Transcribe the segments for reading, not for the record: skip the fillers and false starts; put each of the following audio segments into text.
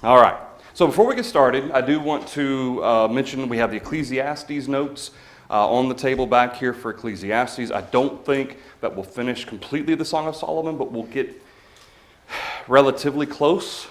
All right. So before we get started, I do want to mention we have the Ecclesiastes notes on the table back here for Ecclesiastes. I don't think that we'll finish completely the Song of Solomon, but we'll get relatively close,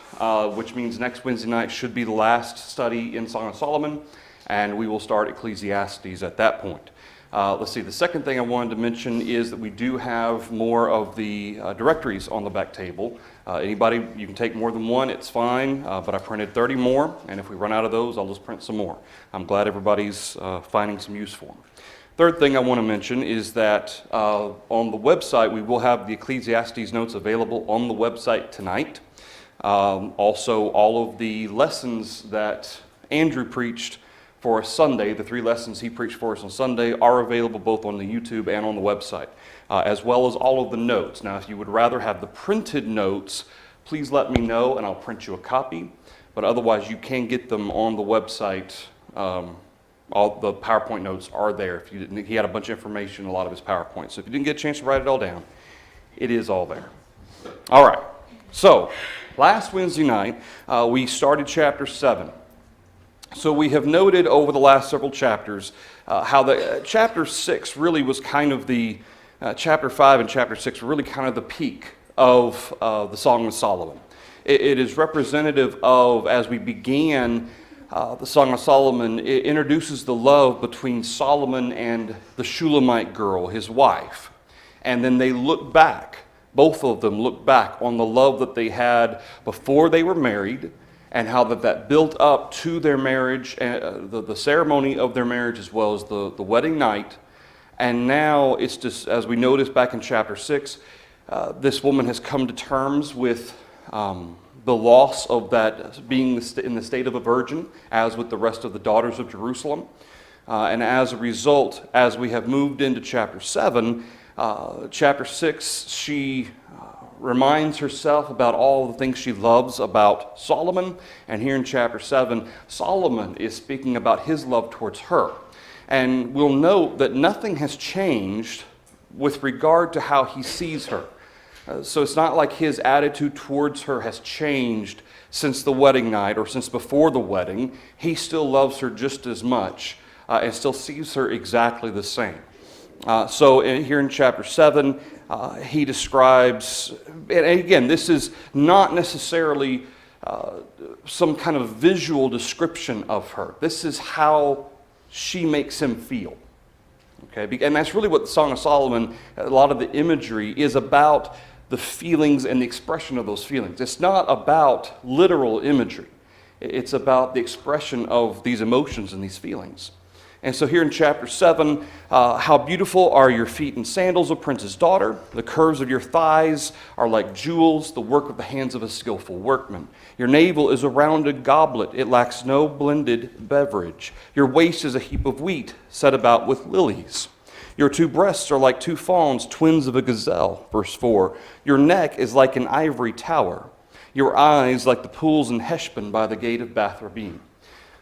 which means next Wednesday night should be the last study in Song of Solomon, and we will start Ecclesiastes at that point. Let's see, the second thing I wanted to mention is that we do have more of the directories on the back table. Anybody, you can take more than one, it's fine, but I printed 30 more, and if we run out of those, I'll just print some more. I'm glad everybody's finding some use for them. Third thing I want to mention is that on the website, we will have the Ecclesiastes notes available on the website tonight. Also, all of the lessons that Andrew preached for Sunday, the 3 lessons he preached for us on Sunday, are available both on the YouTube and on the website, as well as all of the notes. Now, if you would rather have the printed notes, please let me know and I'll print you a copy. But otherwise, you can get them on the website. All the PowerPoint notes are there. If you didn't, he had a bunch of information in a lot of his PowerPoint. So if you didn't get a chance to write it all down, it is all there. All right. So last Wednesday night, we started chapter 7. So we have noted over the last several chapters how the chapter 6 really was kind of the, chapter 5 and chapter 6 were really kind of the peak of the Song of Solomon. It is representative of, as we began the Song of Solomon, it introduces the love between Solomon and the Shulamite girl, his wife. And then they look back, both of them look back on the love that they had before they were married, and how that built up to their marriage, the ceremony of their marriage as well as the wedding night. And now it's just, as we noticed back in chapter 6, this woman has come to terms with the loss of that being in the state of a virgin, as with the rest of the daughters of Jerusalem. And as a result, as we have moved into chapter 7, chapter 6, she reminds herself about all the things she loves about Solomon. And here in chapter 7, Solomon is speaking about his love towards her. And we'll note that nothing has changed with regard to how he sees her. So it's not like his attitude towards her has changed since the wedding night or since before the wedding. He still loves her just as much and still sees her exactly the same. So here in chapter 7, he describes, and again, this is not necessarily some kind of visual description of her. This is how she makes him feel. Okay, and that's really what the Song of Solomon, a lot of the imagery is about, the feelings and the expression of those feelings. It's not about literal imagery. It's about the expression of these emotions and these feelings. And so here in chapter 7, how beautiful are your feet in sandals, O prince's daughter. The curves of your thighs are like jewels, the work of the hands of a skillful workman. Your navel is a rounded goblet. It lacks no blended beverage. Your waist is a heap of wheat set about with lilies. Your 2 breasts are like 2 fawns, twins of a gazelle. Verse 4. Your neck is like an ivory tower. Your eyes like the pools in Heshbon by the gate of Bath Rabbim.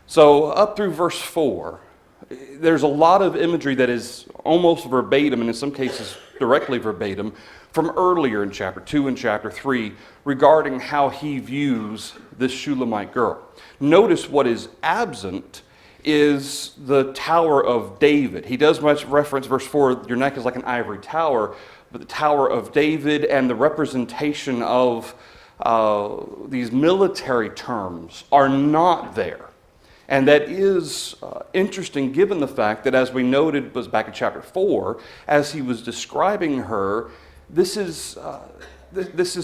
So up through verse 4, there's a lot of imagery that is almost verbatim, and in some cases directly verbatim, from earlier in chapter 2 and chapter 3 regarding how he views this Shulamite girl. Notice what is absent is the Tower of David. He does much reference, verse 4, your neck is like an ivory tower, but the Tower of David and the representation of these military terms are not there. And that is interesting given the fact that, as we noted, was back in chapter 4, as he was describing her, this is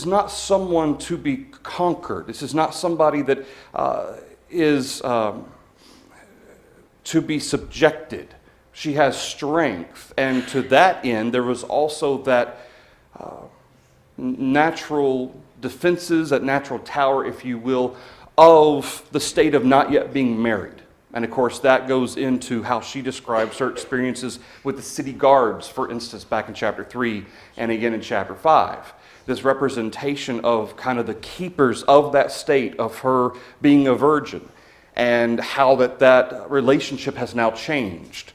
not someone to be conquered. This is not somebody that is to be subjected. She has strength, and to that end, there was also that natural defenses, that natural tower, if you will, of the state of not yet being married. And of course, that goes into how she describes her experiences with the city guards, for instance, back in chapter 3 and again in chapter 5. This representation of kind of the keepers of that state of her being a virgin, and how that relationship has now changed.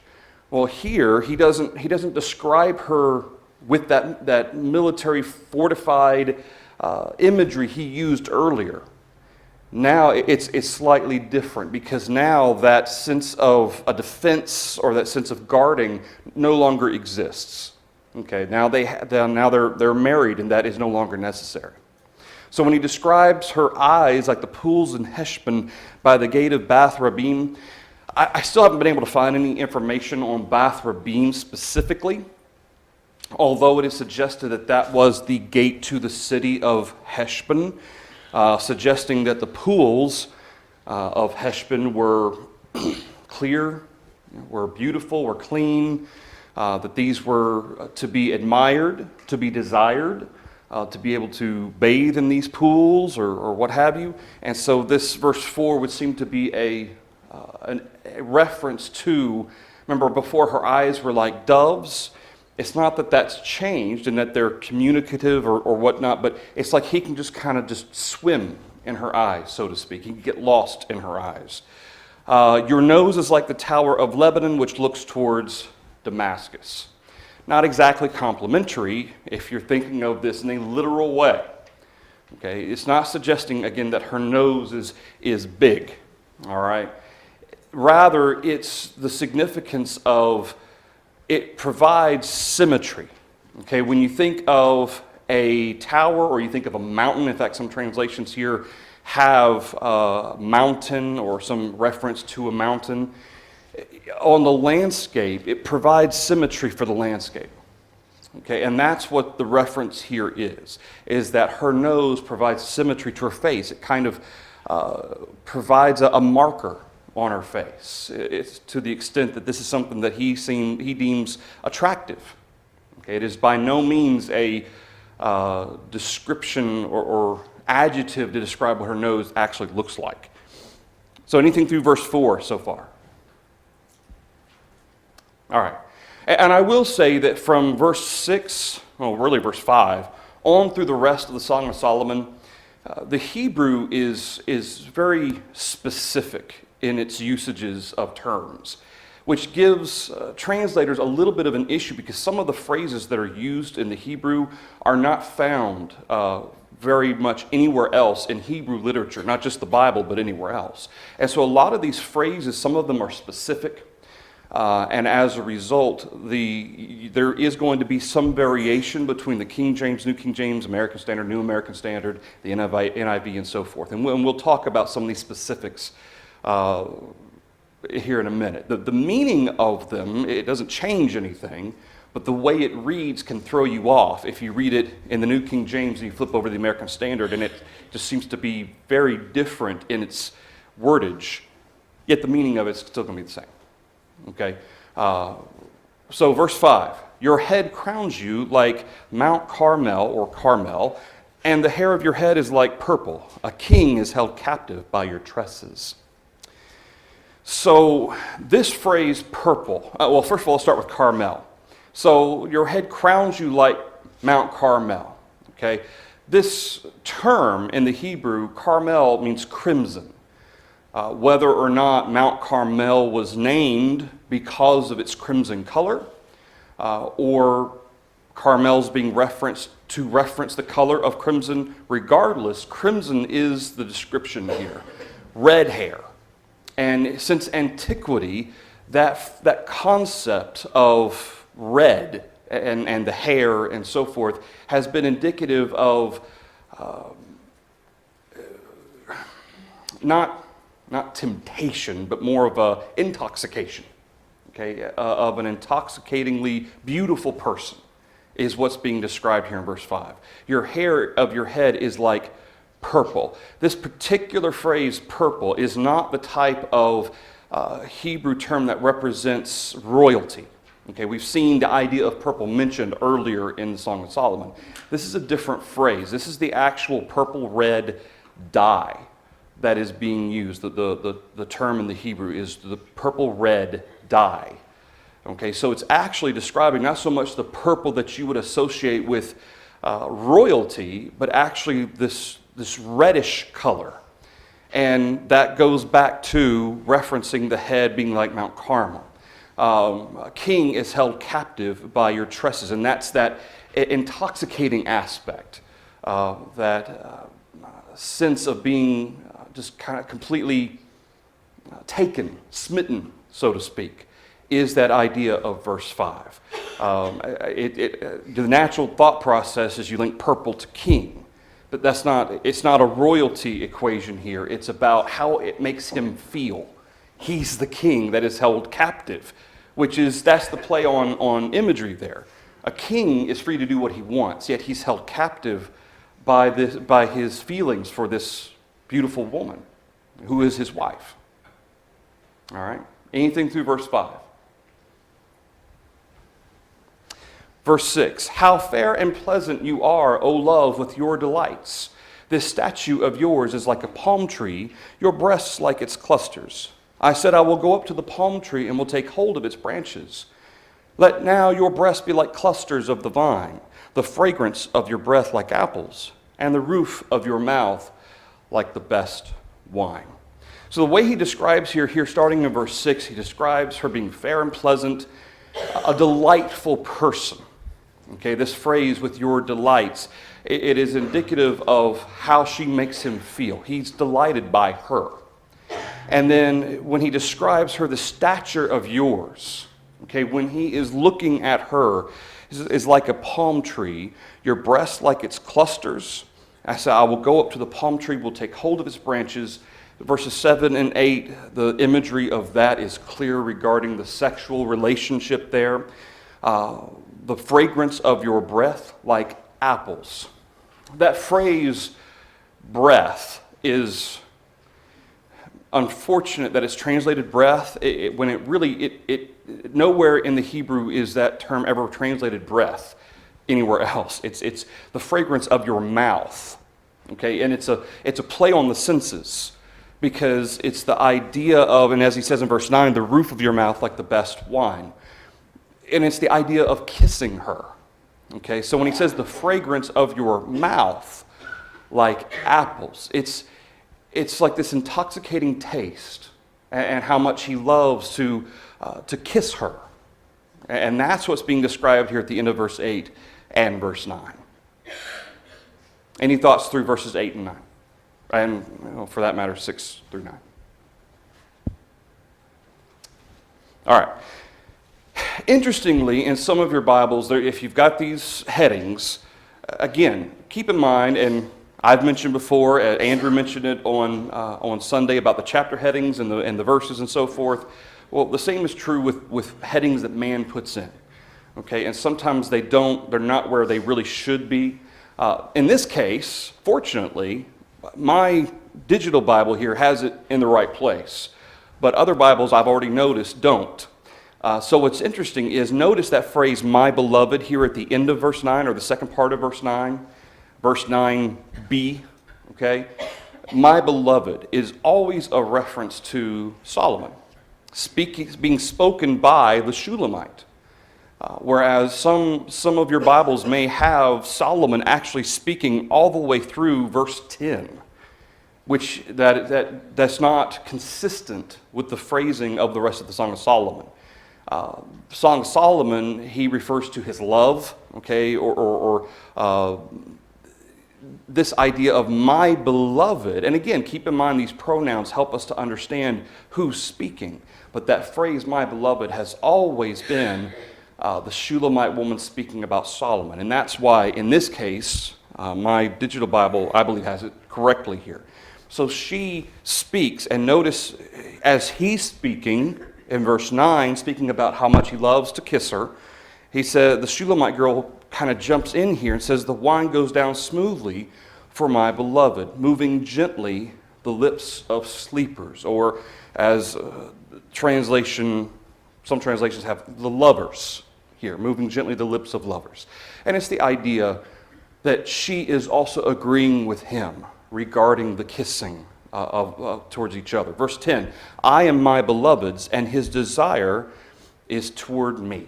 Well, here he doesn't describe her with that military fortified imagery he used earlier. Now it's slightly different, because now that sense of a defense or that sense of guarding no longer exists. Okay, now they're married, and that is no longer necessary. So when he describes her eyes like the pools in Heshbon by the gate of Bath Rabbim, I still haven't been able to find any information on Bath Rabbim specifically, although it is suggested that that was the gate to the city of Heshbon, suggesting that the pools of Heshbon were clear, were beautiful, were clean, that these were to be admired, to be desired, to be able to bathe in these pools or what have you. And so this verse 4 would seem to be a reference to, remember before her eyes were like doves. It's not that that's changed and that they're communicative or whatnot, but it's like he can just kind of just swim in her eyes, so to speak. He can get lost in her eyes. Your nose is like the tower of Lebanon, which looks towards Damascus. Not exactly complimentary if you're thinking of this in a literal way. Okay, it's not suggesting, again, that her nose is big, all right? Rather, it's the significance of it provides symmetry. Okay, when you think of a tower or you think of a mountain, in fact, some translations here have a mountain or some reference to a mountain. On the landscape, it provides symmetry for the landscape. Okay, and that's what the reference here is that her nose provides symmetry to her face. It kind of provides a marker on her face. It's to the extent that this is something that he deems attractive. Okay, it is by no means a description or adjective to describe what her nose actually looks like. So anything through verse 4 so far? All right. And I will say that from verse 6, well, really verse 5, on through the rest of the Song of Solomon, the Hebrew is very specific in its usages of terms, which gives translators a little bit of an issue, because some of the phrases that are used in the Hebrew are not found very much anywhere else in Hebrew literature, not just the Bible, but anywhere else. And so a lot of these phrases, some of them are specific, and as a result, there is going to be some variation between the King James, New King James, American Standard, New American Standard, the NIV, and so forth. And we'll talk about some of these specifics here in a minute. The meaning of them, it doesn't change anything, but the way it reads can throw you off if you read it in the New King James and you flip over to the American Standard, and it just seems to be very different in its wordage, yet the meaning of it's still going to be the same. Okay, so verse 5, your head crowns you like Mount Carmel or Carmel, and the hair of your head is like purple. A king is held captive by your tresses. So this phrase, purple, well, first of all, let's start with Carmel. So your head crowns you like Mount Carmel. Okay, this term in the Hebrew, Carmel, means crimson. Whether or not Mount Carmel was named because of its crimson color, or Carmel's being referenced to reference the color of crimson, regardless, crimson is the description here. Red hair. And since antiquity, that concept of red and the hair and so forth has been indicative of not temptation, but more of a intoxication, okay, of an intoxicatingly beautiful person is what's being described here in verse 5. Your hair of your head is like purple. This particular phrase, purple, is not the type of Hebrew term that represents royalty. Okay, we've seen the idea of purple mentioned earlier in the Song of Solomon. This is a different phrase. This is the actual purple-red dye that is being used. The term in the Hebrew is the purple-red dye. Okay, so it's actually describing not so much the purple that you would associate with royalty, but actually this reddish color. And that goes back to referencing the head being like Mount Carmel. A king is held captive by your tresses, and that's that intoxicating aspect, that sense of being just kind of completely taken, smitten, so to speak, is that idea of verse 5. The natural thought process is you link purple to king, but it's not a royalty equation here. It's about how it makes him feel. He's the king that is held captive, that's the play on imagery there. A king is free to do what he wants, yet he's held captive by his feelings for this beautiful woman who is his wife. All right? Anything through verse 5. Verse 6, how fair and pleasant you are, O love, with your delights. This statue of yours is like a palm tree, your breasts like its clusters. I said, I will go up to the palm tree and will take hold of its branches. Let now your breasts be like clusters of the vine, the fragrance of your breath like apples, and the roof of your mouth like the best wine. So the way he describes here starting in verse 6, he describes her being fair and pleasant, a delightful person. Okay, this phrase, with your delights, it is indicative of how she makes him feel. He's delighted by her. And then when he describes her, the stature of yours, okay, when he is looking at her, is like a palm tree, your breast like its clusters. I said, I will go up to the palm tree, will take hold of its branches. Verses 7 and 8, the imagery of that is clear regarding the sexual relationship there. The fragrance of your breath like apples. That phrase, breath, is unfortunate that it's translated breath, when nowhere in the Hebrew is that term ever translated breath anywhere else. It's the fragrance of your mouth, okay? And it's a play on the senses, because it's the idea of, and as he says in verse 9, the roof of your mouth like the best wine. And it's the idea of kissing her, okay? So when he says the fragrance of your mouth like apples, it's like this intoxicating taste, and how much he loves to kiss her. And that's what's being described here at the end of verse 8 and verse 9. Any thoughts through verses 8 and 9? And for that matter, 6 through 9. All right. Interestingly, in some of your Bibles, if you've got these headings, again, keep in mind, and I've mentioned before, Andrew mentioned it on Sunday about the chapter headings and the verses and so forth. Well, the same is true with headings that man puts in. Okay, and sometimes they're not where they really should be. In this case, fortunately, my digital Bible here has it in the right place, but other Bibles I've already noticed don't. So what's interesting is notice that phrase, my beloved, here at the end of verse 9, or the second part of verse 9, verse 9b, okay? My beloved is always a reference to Solomon, being spoken by the Shulamite. Whereas some of your Bibles may have Solomon actually speaking all the way through verse 10, which that's not consistent with the phrasing of the rest of the Song of Solomon. Song of Solomon, he refers to his love, okay, or this idea of my beloved. And again, keep in mind these pronouns help us to understand who's speaking. But that phrase, my beloved, has always been the Shulamite woman speaking about Solomon. And that's why, in this case, my digital Bible, I believe, has it correctly here. So she speaks, and notice as he's speaking, in verse 9, speaking about how much he loves to kiss her, he said, the Shulamite girl kind of jumps in here and says, the wine goes down smoothly for my beloved, moving gently the lips of sleepers, or as some translations have the lovers here, moving gently the lips of lovers. And it's the idea that she is also agreeing with him regarding the kissing towards each other. Verse 10, I am my beloved's, and his desire is toward me.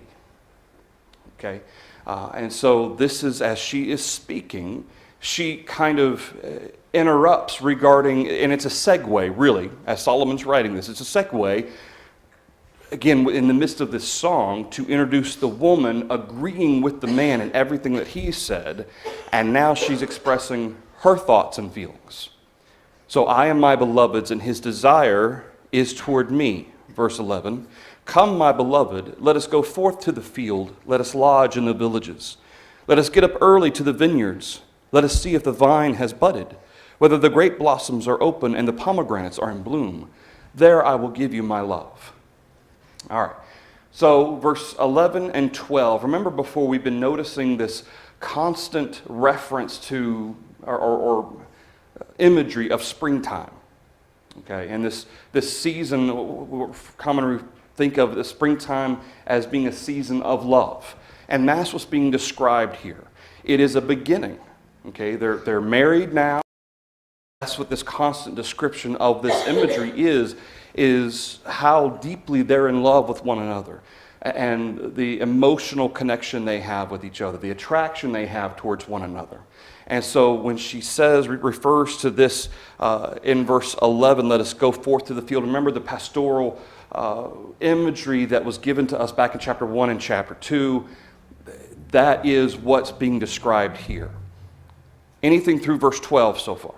Okay? And so this is, as she is speaking, she kind of interrupts regarding, and it's a segue, really, as Solomon's writing this. It's a segue, again, in the midst of this song, to introduce the woman agreeing with the man in everything that he said, and now she's expressing her thoughts and feelings. So I am my beloved's, and his desire is toward me. Verse 11, come, my beloved, let us go forth to the field. Let us lodge in the villages. Let us get up early to the vineyards. Let us see if the vine has budded, whether the grape blossoms are open and the pomegranates are in bloom. There I will give you my love. All right. So verse 11 and 12. Remember before we've been noticing this constant reference to or imagery of springtime. Okay, and this season, we commonly think of the springtime as being a season of love. And that's what's being described here. It is a beginning. Okay, they're married now. That's what this constant description of this imagery is how deeply they're in love with one another and the emotional connection they have with each other, the attraction they have towards one another. And so when she says, refers to this in verse 11, let us go forth to the field. Remember the pastoral imagery that was given to us back in chapter 1 and chapter 2. That is what's being described here. Anything through verse 12 so far?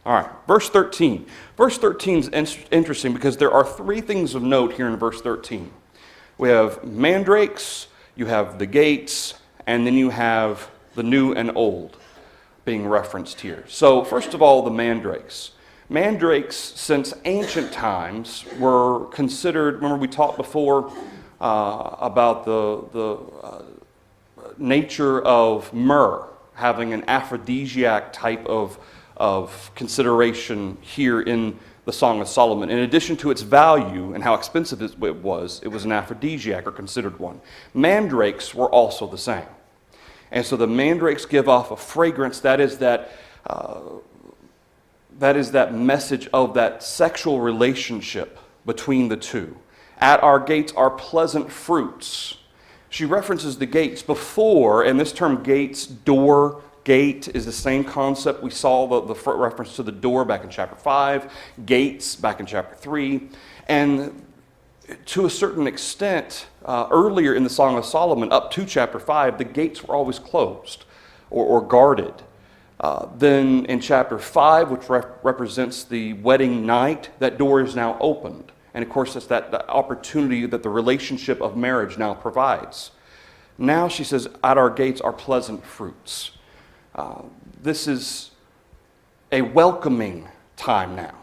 All right, verse 13. Verse 13 is interesting because there are three things of note here in verse 13. We have mandrakes, you have the gates, and then you have the new and old being referenced here. So first of all, the mandrakes. Mandrakes, since ancient times, were considered, remember we talked before about the nature of myrrh having an aphrodisiac type of consideration here in the Song of Solomon. In addition to its value and how expensive it was an aphrodisiac or considered one. Mandrakes were also the same. And so the mandrakes give off a fragrance that is that message of that sexual relationship between the two. At our gates are pleasant fruits. She references the gates before, and this term gates, door, gate is the same concept. We saw the reference to the door back in chapter 5, gates back in chapter 3. And to a certain extent, earlier in the Song of Solomon, up to chapter 5, the gates were always closed or guarded. Then in chapter 5, which represents the wedding night, that door is now opened. And of course, it's that opportunity that the relationship of marriage now provides. Now she says, at our gates are pleasant fruits. This is a welcoming time now.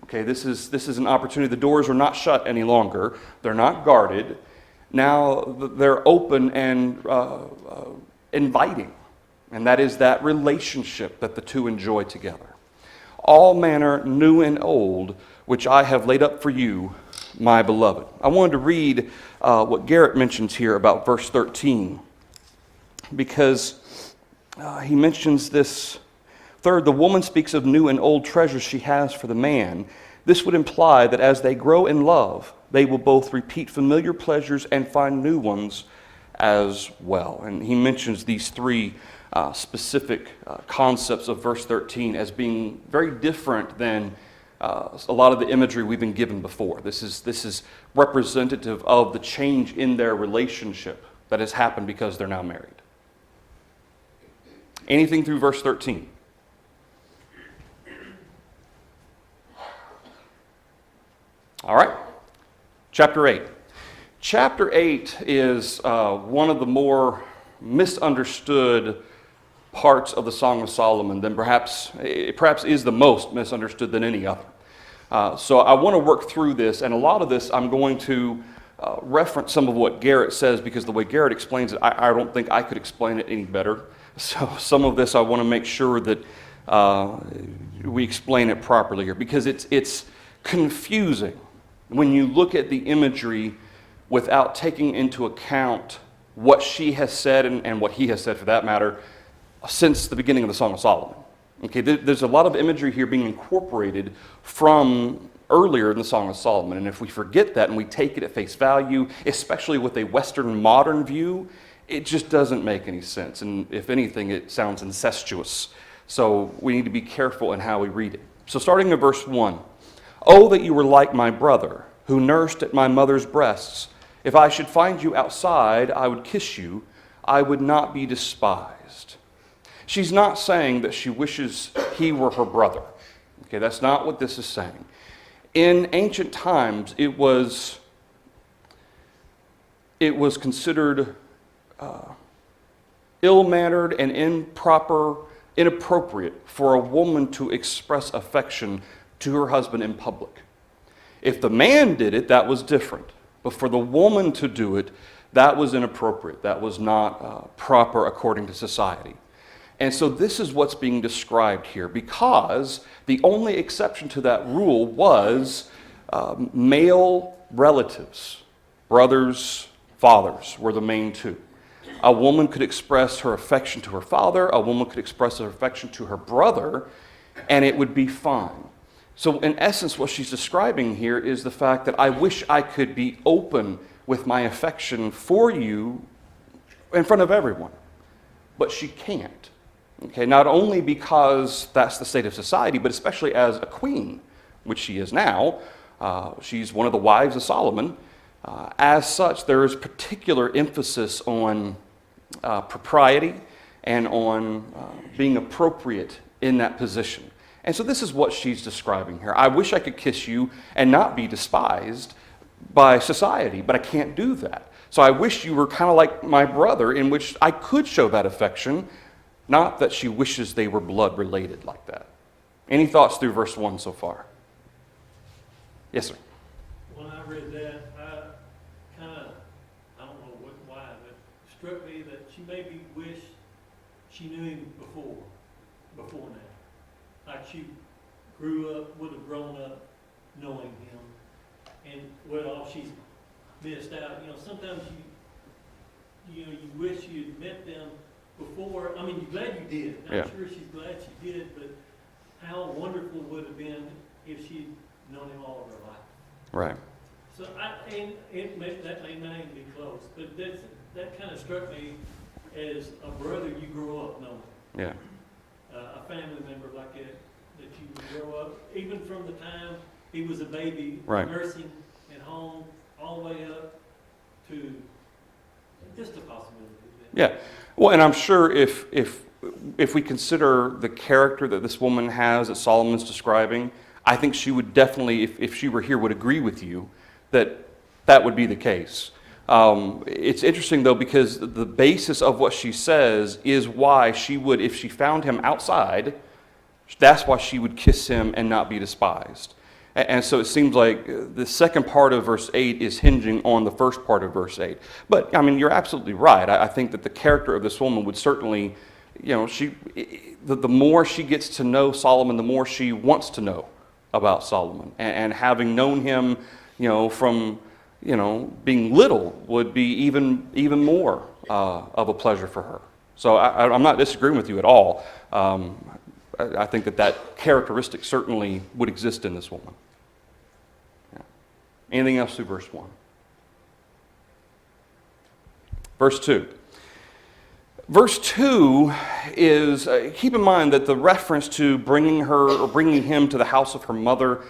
Okay, this is an opportunity. The doors are not shut any longer. They're not guarded. Now they're open and inviting. And that is that relationship that the two enjoy together. All manner new and old, which I have laid up for you, my beloved. I wanted to read what Garrett mentions here about verse 13. Because he mentions this. Third, the woman speaks of new and old treasures she has for the man. This would imply that as they grow in love, they will both repeat familiar pleasures and find new ones as well. And he mentions these three specific concepts of verse 13 as being very different than a lot of the imagery we've been given before. This is representative of the change in their relationship that has happened because they're now married. Anything through verse 13? All right. Chapter 8. Chapter 8 is one of the more misunderstood parts of the Song of Solomon than perhaps is the most misunderstood than any other. So I want to work through this, and a lot of this I'm going to reference some of what Garrett says because the way Garrett explains it, I don't think I could explain it any better. So some of this I want to make sure that we explain it properly here because it's confusing when you look at the imagery without taking into account what she has said and what he has said for that matter since the beginning of the Song of Solomon. Okay, there's a lot of imagery here being incorporated from earlier in the Song of Solomon, and if we forget that and we take it at face value, especially with a Western modern view, it just doesn't make any sense, and if anything, it sounds incestuous. So we need to be careful in how we read it. So starting in verse 1, "Oh, that you were like my brother, who nursed at my mother's breasts. If I should find you outside, I would kiss you. I would not be despised." She's not saying that she wishes he were her brother. Okay, that's not what this is saying. In ancient times, it was considered ill-mannered and inappropriate for a woman to express affection to her husband in public. If the man did it, that was different. But for the woman to do it, that was inappropriate. That was not proper according to society. And so this is what's being described here, because the only exception to that rule was male relatives, brothers, fathers were the main two. A woman could express her affection to her father, a woman could express her affection to her brother, and it would be fine. So in essence, what she's describing here is the fact that I wish I could be open with my affection for you in front of everyone, but she can't. Okay, not only because that's the state of society, but especially as a queen, which she is now. She's one of the wives of Solomon. As such, there is particular emphasis on propriety and on being appropriate in that position. And so this is what she's describing here. I wish I could kiss you and not be despised by society, but I can't do that. So I wish you were kind of like my brother, in which I could show that affection, not that she wishes they were blood related like that. Any thoughts through verse 1 so far? Yes, sir. When I read that, I don't know why, but it struck me that she maybe wished she knew him before now. Like she would have grown up knowing him. And what all she's missed out, sometimes you wish you'd met them before. I mean, you're glad you did. I'm sure she's glad she did, but how wonderful it would have been if she'd known him all of her life. Right. So that may not even be close, but that kind of struck me as a brother you grow up knowing. Yeah. A family member like that you would grow up, even from the time he was a baby, right, nursing at home, all the way up to just a possibility. Yeah. Well, and I'm sure if we consider the character that this woman has that Solomon's describing, I think she would definitely, if she were here, would agree with you that would be the case. It's interesting, though, because the basis of what she says is why she would, if she found him outside, that's why she would kiss him and not be despised. And so it seems like the second part of verse 8 is hinging on the first part of verse 8. But, I mean, you're absolutely right. I think that the character of this woman would certainly, the more she gets to know Solomon, the more she wants to know about Solomon. And having known him, from, being little would be even more of a pleasure for her. So I'm not disagreeing with you at all. I think that characteristic certainly would exist in this woman. Yeah. Anything else through verse 1? Verse 2. Verse 2 is, keep in mind that the reference to bringing him to the house of her mother,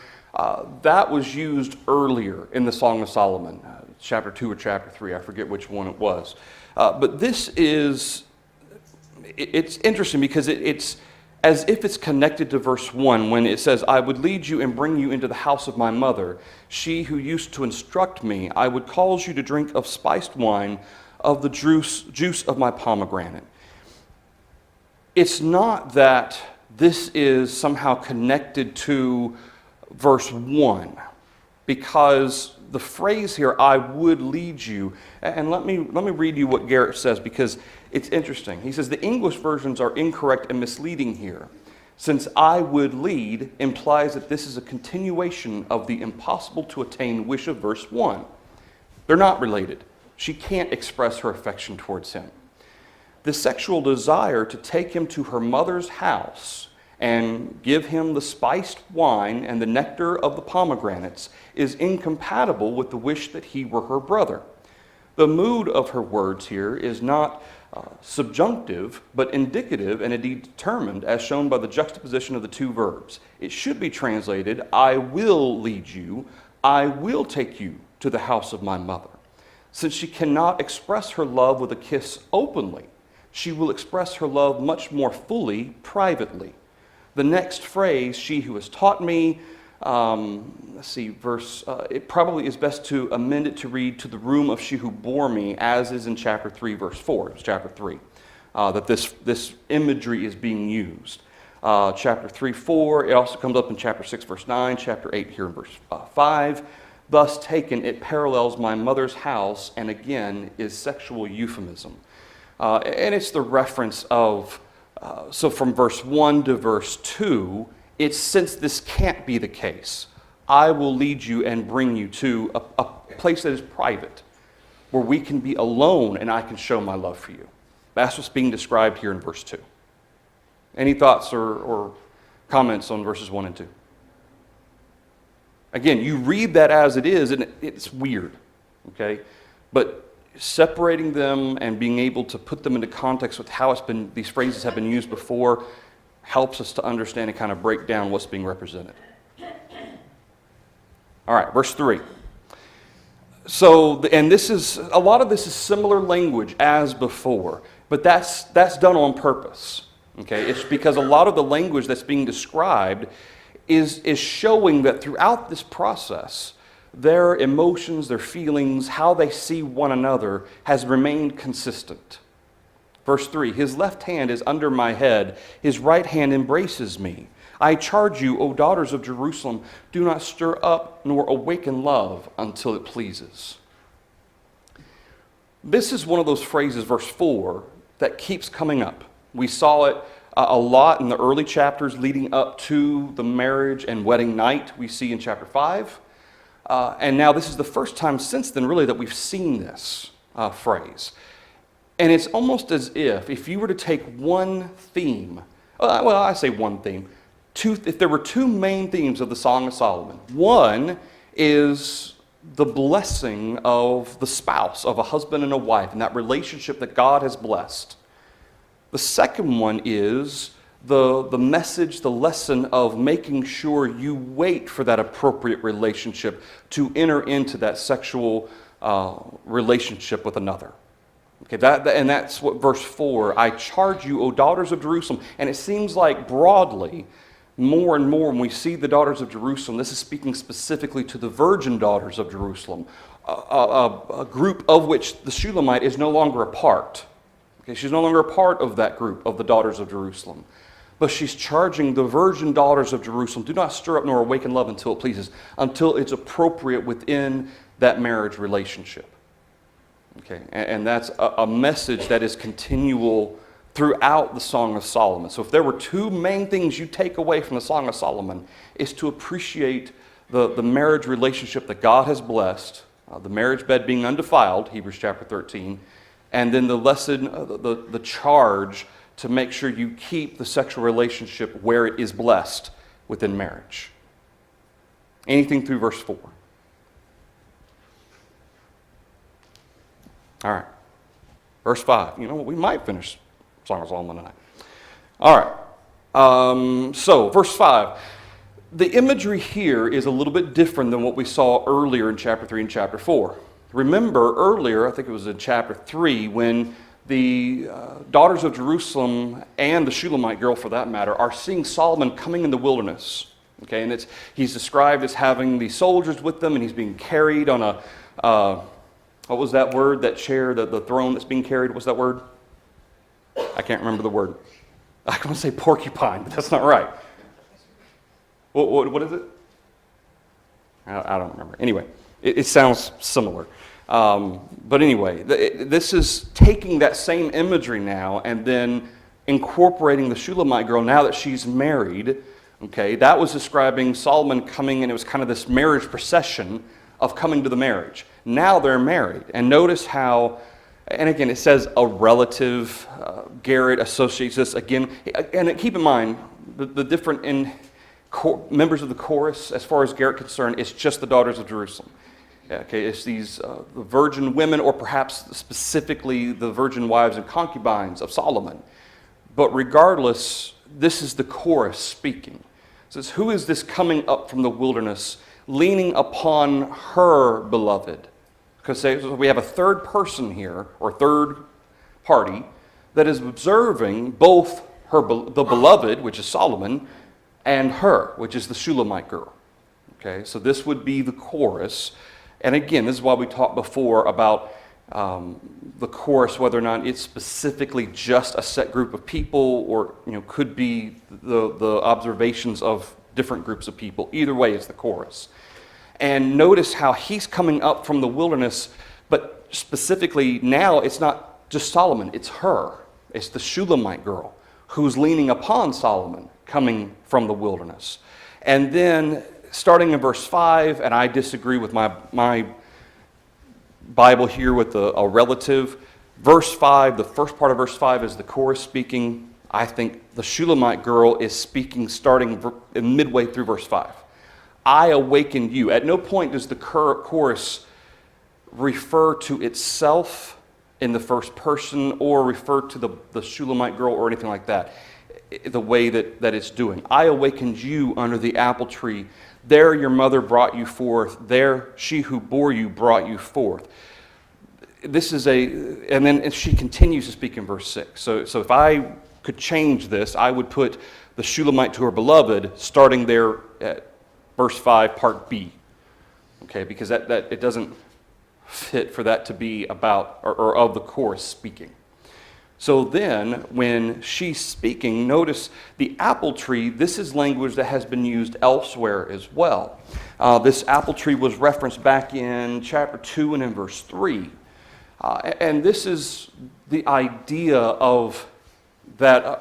that was used earlier in the Song of Solomon, chapter 2 or chapter 3, I forget which one it was. But this is, it's interesting because it's as if it's connected to verse 1 when it says, I would lead you and bring you into the house of my mother, she who used to instruct me. I would cause you to drink of spiced wine, of the juice of my pomegranate. It's not that this is somehow connected to verse 1, because the phrase here, I would lead you, and let me read you what Garrett says, because it's interesting. He says, the English versions are incorrect and misleading here, since I would lead implies that this is a continuation of the impossible to attain wish of verse 1. They're not related. She can't express her affection towards him. The sexual desire to take him to her mother's house and give him the spiced wine and the nectar of the pomegranates is incompatible with the wish that he were her brother. The mood of her words here is not subjunctive, but indicative and indeed determined, as shown by the juxtaposition of the two verbs. It should be translated, I will lead you, I will take you to the house of my mother. Since she cannot express her love with a kiss openly, she will express her love much more fully, privately. The next phrase, she who has taught me, it probably is best to amend it to read, to the room of she who bore me, as is in chapter 3, verse 4. It's chapter 3, that this imagery is being used. Chapter 3, 4, it also comes up in chapter 6, verse 9, chapter 8 here in verse 5. Thus taken, it parallels my mother's house, and again is sexual euphemism. And it's the reference of, so from verse 1 to verse 2, it's since this can't be the case, I will lead you and bring you to a place that is private, where we can be alone and I can show my love for you. That's what's being described here in verse 2. Any thoughts or comments on verses 1 and 2? Again, you read that as it is, and it's weird, okay? But separating them and being able to put them into context with how these phrases have been used before helps us to understand and kind of break down what's being represented. All right, verse 3. So, and a lot of this is similar language as before, but that's done on purpose. Okay, it's because a lot of the language that's being described is showing that throughout this process, their emotions, their feelings, how they see one another has remained consistent. Verse 3, his left hand is under my head, his right hand embraces me. I charge you, O daughters of Jerusalem, do not stir up nor awaken love until it pleases. This is one of those phrases, verse 4, that keeps coming up. We saw it a lot in the early chapters leading up to the marriage and wedding night we see in chapter 5. And now this is the first time since then, really, that we've seen this phrase. And it's almost as if you were to take one theme, I say one theme, if there were two main themes of the Song of Solomon. One is the blessing of the spouse, of a husband and a wife, and that relationship that God has blessed. The second one is the message, the lesson of making sure you wait for that appropriate relationship to enter into that sexual relationship with another. Okay, and that's what verse 4, I charge you, O daughters of Jerusalem. And it seems like broadly, more and more when we see the daughters of Jerusalem, this is speaking specifically to the virgin daughters of Jerusalem, a group of which the Shulamite is no longer a part. Okay, she's no longer a part of that group of the daughters of Jerusalem. But she's charging the virgin daughters of Jerusalem, do not stir up nor awaken love until it pleases, until it's appropriate within that marriage relationship. Okay, and that's a message that is continual throughout the Song of Solomon. So if there were two main things you take away from the Song of Solomon, is to appreciate the marriage relationship that God has blessed, the marriage bed being undefiled, Hebrews chapter 13, and then the lesson, the charge to make sure you keep the sexual relationship where it is blessed within marriage. Anything through verse 4. All right. Verse 5. You know what? We might finish Song of Solomon tonight. All right. So, verse 5. The imagery here is a little bit different than what we saw earlier in chapter 3 and chapter 4. Remember earlier, I think it was in chapter 3, when the daughters of Jerusalem and the Shulamite girl, for that matter, are seeing Solomon coming in the wilderness. Okay, and he's described as having the soldiers with them, and he's being carried on a, what was that word, that chair, the throne that's being carried, what's that word? I can't remember the word. I want to say porcupine, but that's not right. What is it? I don't remember. Anyway, it sounds similar. But anyway, this is taking that same imagery now and then incorporating the Shulamite girl now that she's married. Okay, that was describing Solomon coming, and it was kind of this marriage procession of coming to the marriage. Now they're married. And notice how, and again, it says a relative. Garrett associates this again. And keep in mind, the different members of the chorus, as far as Garrett concerned, it's just the daughters of Jerusalem. Okay, it's these the virgin women, or perhaps specifically the virgin wives and concubines of Solomon. But regardless, this is the chorus speaking. It says, who is this coming up from the wilderness, leaning upon her beloved? Because we have a third person here, or third party, that is observing both the beloved, which is Solomon, and her, which is the Shulamite girl. Okay, so this would be the chorus. And again, this is why we talked before about the chorus, whether or not it's specifically just a set group of people or could be the observations of different groups of people. Either way, it's the chorus. And notice how he's coming up from the wilderness, but specifically now it's not just Solomon, it's her. It's the Shulamite girl who's leaning upon Solomon coming from the wilderness. And then starting in verse 5, and I disagree with my Bible here with a relative. Verse 5, the first part of verse 5 is the chorus speaking. I think the Shulamite girl is speaking starting midway through verse 5. I awakened you. At no point does the chorus refer to itself in the first person or refer to the Shulamite girl or anything like that, the way that it's doing. I awakened you under the apple tree. There your mother brought you forth. There she who bore you brought you forth. This is and then she continues to speak in verse 6. So if I could change this, I would put the Shulamite to her beloved starting there at verse 5, part B. Okay, because that it doesn't fit for that to be about or of the chorus speaking. So then, when she's speaking, notice the apple tree. This is language that has been used elsewhere as well. This apple tree was referenced back in chapter 2 and in verse 3. And this is the idea of that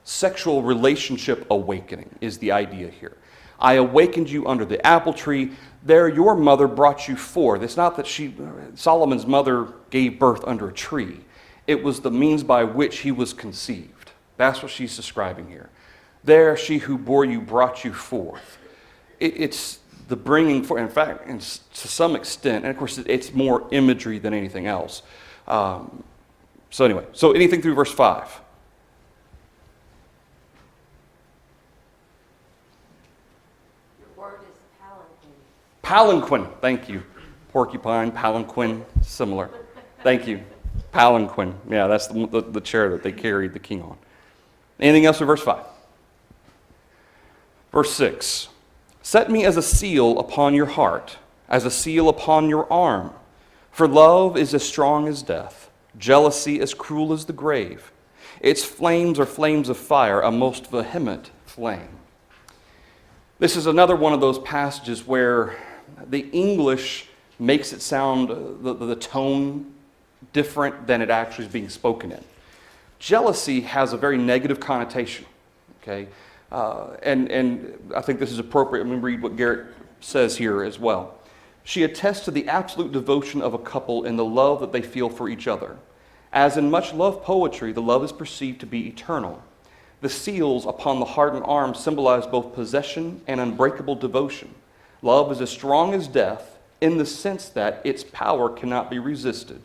sexual relationship awakening is the idea here. I awakened you under the apple tree. There your mother brought you forth. It's not that Solomon's mother gave birth under a tree. It was the means by which he was conceived. That's what she's describing here. There she who bore you brought you forth. It's the bringing forth. In fact, to some extent, and of course it's more imagery than anything else. So anyway, anything through verse 5? Palanquin, thank you. Porcupine, palanquin, similar. Thank you. Palanquin, yeah, that's the chair that they carried the king on. Anything else with verse 5? Verse 6. Set me as a seal upon your heart, as a seal upon your arm. For love is as strong as death, jealousy as cruel as the grave. Its flames are flames of fire, a most vehement flame. This is another one of those passages where the English makes it sound, the tone different than it actually is being spoken in. Jealousy has a very negative connotation, okay? And I think this is appropriate. Let me read what Garrett says here as well. She attests to the absolute devotion of a couple in the love that they feel for each other. As in much love poetry, the love is perceived to be eternal. The seals upon the heart and arm symbolize both possession and unbreakable devotion. Love is as strong as death in the sense that its power cannot be resisted.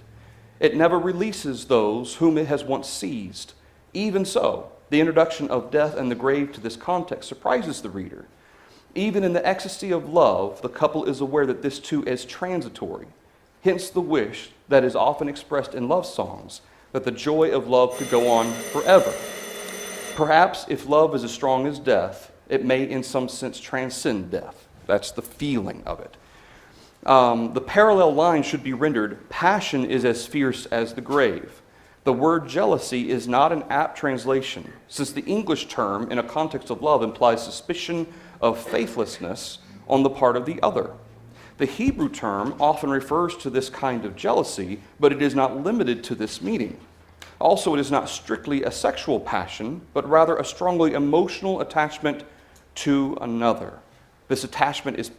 It never releases those whom it has once seized. Even so, the introduction of death and the grave to this context surprises the reader. Even in the ecstasy of love, the couple is aware that this too is transitory. Hence the wish that is often expressed in love songs, that the joy of love could go on forever. Perhaps if love is as strong as death, it may in some sense transcend death. That's the feeling of it. The parallel line should be rendered, passion is as fierce as the grave. The word jealousy is not an apt translation, since the English term in a context of love implies suspicion of faithlessness on the part of the other. The Hebrew term often refers to this kind of jealousy, but it is not limited to this meaning. Also, it is not strictly a sexual passion, but rather a strongly emotional attachment to another. This attachment is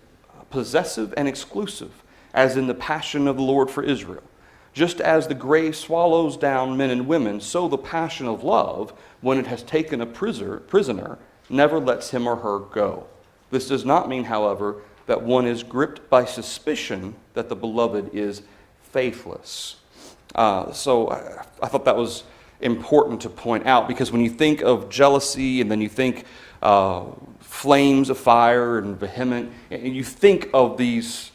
possessive and exclusive, as in the passion of the Lord for Israel. Just as the grave swallows down men and women, so the passion of love, when it has taken a prisoner, never lets him or her go. This does not mean, however, that one is gripped by suspicion that the beloved is faithless. So I thought that was important to point out, because when you think of jealousy and then you think flames of fire and vehement, and you think of these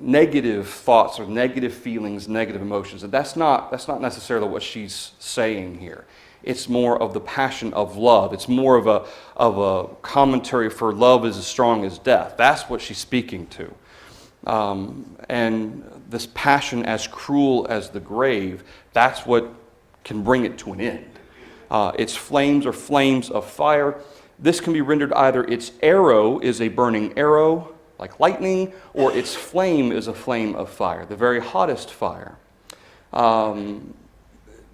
negative thoughts or negative feelings, negative emotions. And that's not necessarily what she's saying here. It's more of the passion of love. It's more of a commentary for love is as strong as death. That's what she's speaking to. And this passion as cruel as the grave, that's what can bring it to an end. Its flames are flames of fire. This can be rendered either its arrow is a burning arrow, like lightning, or its flame is a flame of fire, the very hottest fire.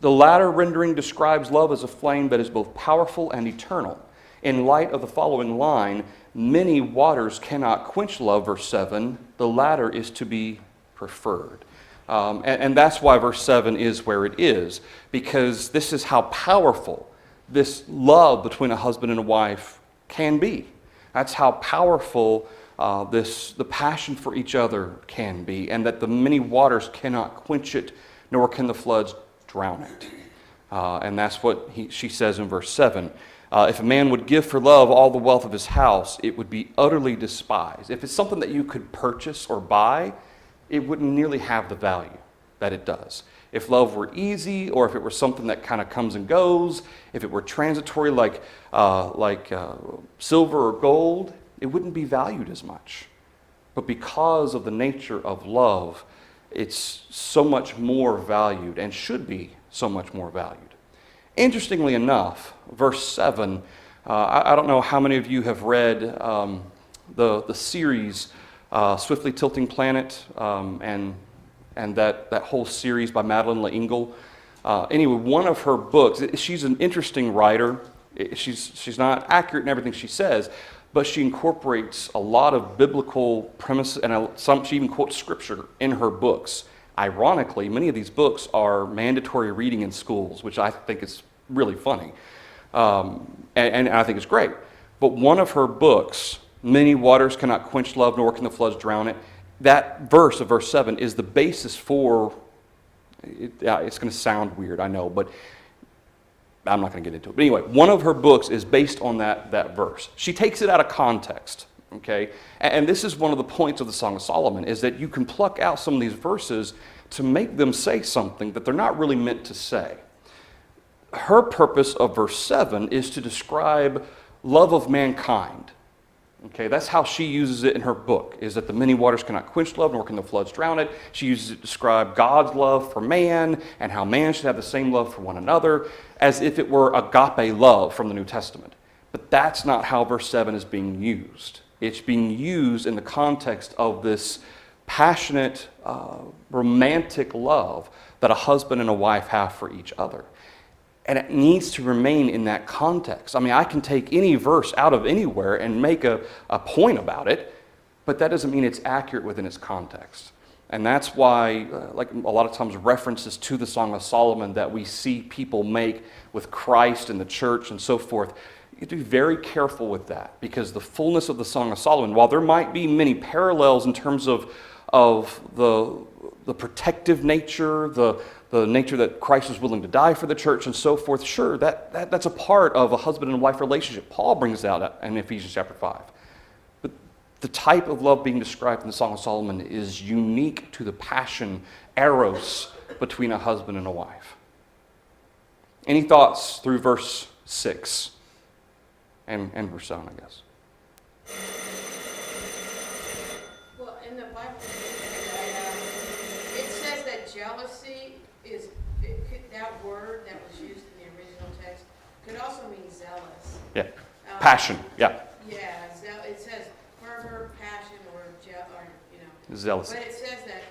The latter rendering describes love as a flame that is both powerful and eternal. In light of the following line, many waters cannot quench love, verse 7, the latter is to be preferred. And that's why verse 7 is where it is, because this is how powerful this love between a husband and a wife can be. That's how powerful the passion for each other can be, and that the many waters cannot quench it, nor can the floods drown it. And that's what she says in verse 7. If a man would give for love all the wealth of his house, it would be utterly despised. If it's something that you could purchase or buy, it wouldn't nearly have the value that it does. If love were easy, or if it were something that kind of comes and goes, if it were transitory like silver or gold, it wouldn't be valued as much. But because of the nature of love, it's so much more valued and should be so much more valued. Interestingly enough, verse 7, I don't know how many of you have read the series Swiftly Tilting Planet and that whole series by Madeleine L'Engle. Anyway, one of her books, she's an interesting writer. She's not accurate in everything she says, but she incorporates a lot of biblical premises, and she even quotes scripture in her books. Ironically, many of these books are mandatory reading in schools, which I think is really funny, and I think it's great. But one of her books, Many Waters Cannot Quench Love, Nor Can the Floods Drown It, that verse of verse 7 is the basis for, it's going to sound weird, I know, but I'm not going to get into it. But anyway, one of her books is based on that verse. She takes it out of context, okay? And this is one of the points of the Song of Solomon, is that you can pluck out some of these verses to make them say something that they're not really meant to say. Her purpose of verse 7 is to describe love of mankind. Okay, that's how she uses it in her book, is that the many waters cannot quench love, nor can the floods drown it. She uses it to describe God's love for man and how man should have the same love for one another, as if it were agape love from the New Testament. But that's not how verse 7 is being used. It's being used in the context of this passionate, romantic love that a husband and a wife have for each other. And it needs to remain in that context. I mean, I can take any verse out of anywhere and make a point about it, but that doesn't mean it's accurate within its context. And that's why, like a lot of times, references to the Song of Solomon that we see people make with Christ and the church and so forth, you have to be very careful with that, because the fullness of the Song of Solomon, while there might be many parallels in terms of the protective nature, the nature that Christ was willing to die for the church and so forth, sure, that's a part of a husband and wife relationship. Paul brings that out in Ephesians chapter 5. But the type of love being described in the Song of Solomon is unique to the passion, eros, between a husband and a wife. Any thoughts through verse 6 and verse 7, I guess? Well, in the Bible, it says that jealousy that word that was used in the original text could also mean zealous. Yeah, passion, yeah. Yeah, it says fervor, passion, or Zealous. But it says that,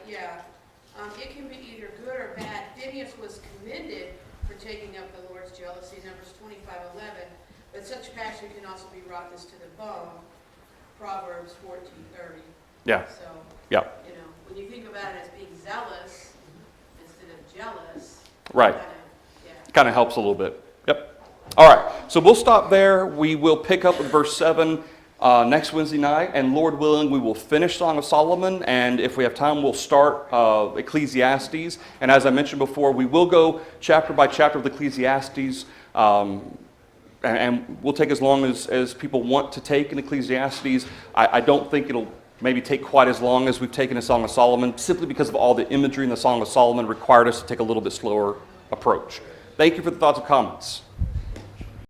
it can be either good or bad. Phineas was commended for taking up the Lord's jealousy, Numbers 25:11. But such passion can also be rottenness to the bone, Proverbs 14:30. Yeah. So, yeah. When you think about it as being zealous instead of jealous, Right. Kind of helps a little bit. Yep. All right. So we'll stop there. We will pick up with verse 7 next Wednesday night. And Lord willing, we will finish Song of Solomon. And if we have time, we'll start Ecclesiastes. And as I mentioned before, we will go chapter by chapter of Ecclesiastes. And we'll take as long as people want to take in Ecclesiastes. I don't think it'll maybe take quite as long as we've taken a Song of Solomon, simply because of all the imagery in the Song of Solomon required us to take a little bit slower approach. Thank you for the thoughts and comments.